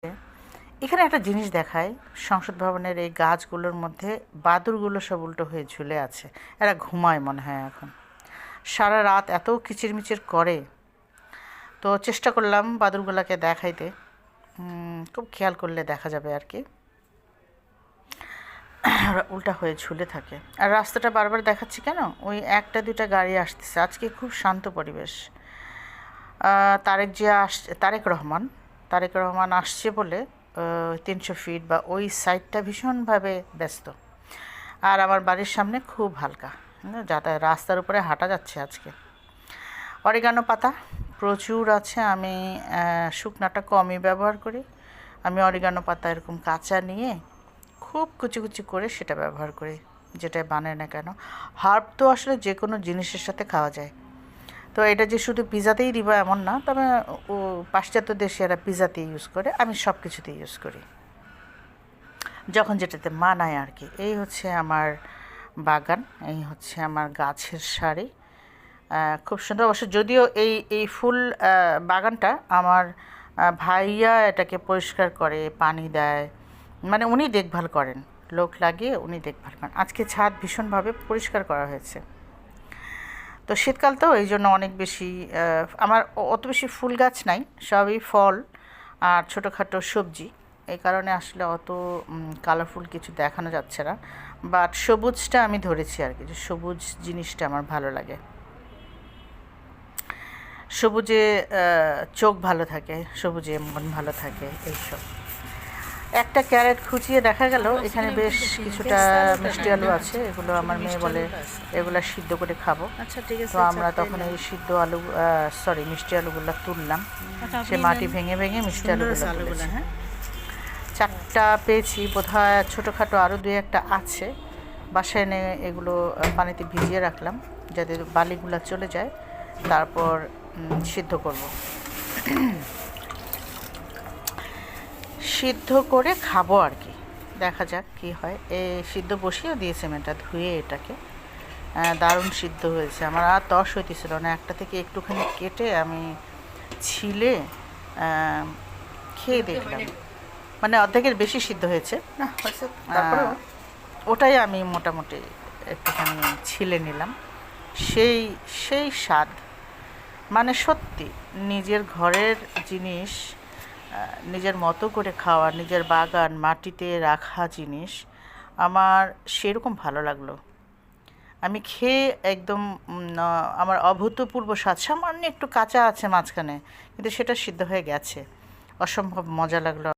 এখানে একটা জিনিস দেখায়, সংসদ ভবনের এই গাছগুলোর মধ্যে বাদুড়গুলো সব উল্টো হয়ে ঝুলে আছে। এরা ঘুমায় মনে হয় এখন, সারা রাত এত কিচিরমিচির করে। তো চেষ্টা করলাম বাদুড়গুলোকে দেখাইতে, খুব খেয়াল করলে দেখা যাবে আর কি। ওরা উল্টা হয়ে ঝুলে থাকে। আর রাস্তাটা বারবার দেখাচ্ছি কেন, ওই একটা দুটা গাড়ি আসতেছে। আজকে খুব শান্ত পরিবেশ। তারেক রহমান আসছে বলে 300 ফিট বা ওই সাইডটা ভীষণভাবে ব্যস্ত। আর আমার বাড়ির সামনে খুব হালকা যাতায়াত, রাস্তার উপরে হাঁটা যাচ্ছে আজকে। অরিগানো পাতা প্রচুর আছে। আমি শুকনাটা কমই ব্যবহার করি। আমি অরিগানো পাতা এরকম কাঁচা নিয়ে খুব কুচি কুচি করে সেটা ব্যবহার করি, যেটা বানায় না কেন। হার্ব তো আসলে যে কোনো জিনিসের সাথে খাওয়া যায়। তো এটা যে শুধু পিজাতেই দিব এমন না, তবে ও পাশ্চাত্য দেশে এরা পিজাতে ইউজ করে, আমি সব কিছুতেই ইউজ করি যখন যেটাতে মানায় আর কি। এই হচ্ছে আমার বাগান, এই হচ্ছে আমার গাছের সারি। খুব সুন্দর অবশ্য, যদিও এই এই ফুল বাগানটা আমার ভাইয়া এটাকে পরিষ্কার করে, পানি দেয়, মানে উনি দেখভাল করেন, লোক লাগিয়ে উনি দেখভাল করেন। আজকে ছাদ ভীষণভাবে পরিষ্কার করা হয়েছে। তো শীতকাল তো এই জন্য অনেক বেশি আমার অত বেশি ফুল গাছ নাই, সবই ফল আর ছোটোখাটো সবজি। এই কারণে আসলে অত কালারফুল কিছু দেখানো যাচ্ছে না, বাট সবুজটা আমি ধরেছি আর কি, যে সবুজ জিনিসটা আমার ভালো লাগে। সবুজে চোখ ভালো থাকে, সবুজে মন ভালো থাকে, এইসব। একটা ক্যারেট খুঁচিয়ে দেখা গেল এখানে বেশ কিছুটা মিষ্টি আলু আছে। এগুলো আমার মেয়ে বলে এগুলো সিদ্ধ করে খাবো। আচ্ছা ঠিক আছে। তো আমরা তখন এই সিদ্ধ আলু মিষ্টি আলুগুলো তুললাম, সে মাটি ভেঙে ভেঙে মিষ্টি আলুগুলো তুলেছি। হ্যাঁ, 4টা পেয়েছি বোধহয়, ছোটোখাটো আরও 2-1টা আছে। বাসায় এনে এগুলো পানিতে ভিজিয়ে রাখলাম যাতে বালিগুলো চলে যায়, তারপর সিদ্ধ করব। সিদ্ধ করে খাবো আর কি, দেখা যাক কী হয়। এই সিদ্ধ বসিয়েও দিয়েছে মেয়েটা ধুয়ে এটাকে, দারুণ সিদ্ধ হয়েছে। আমার আর তস হইতেছিল না, একটা থেকে একটুখানি কেটে আমি ছিলে খেয়ে দেখলাম, মানে অর্ধেকের বেশি সিদ্ধ হয়েছে না, ওটাই আমি মোটামুটি একটুখানি ছিলে নিলাম। সেই সেই স্বাদ, মানে সত্যি নিজের ঘরের জিনিস নিজের মতো করে খাওয়া, নিজের বাগান মাটিতে রাখা জিনিস আমার সেরকম ভালো লাগলো। আমি খেয়ে একদম আমার অভূতপূর্ব স্বাদ। সামান্য একটু কাঁচা আছে মাঝখানে, কিন্তু সেটা সিদ্ধ হয়ে গেছে, অসম্ভব মজা লাগলো।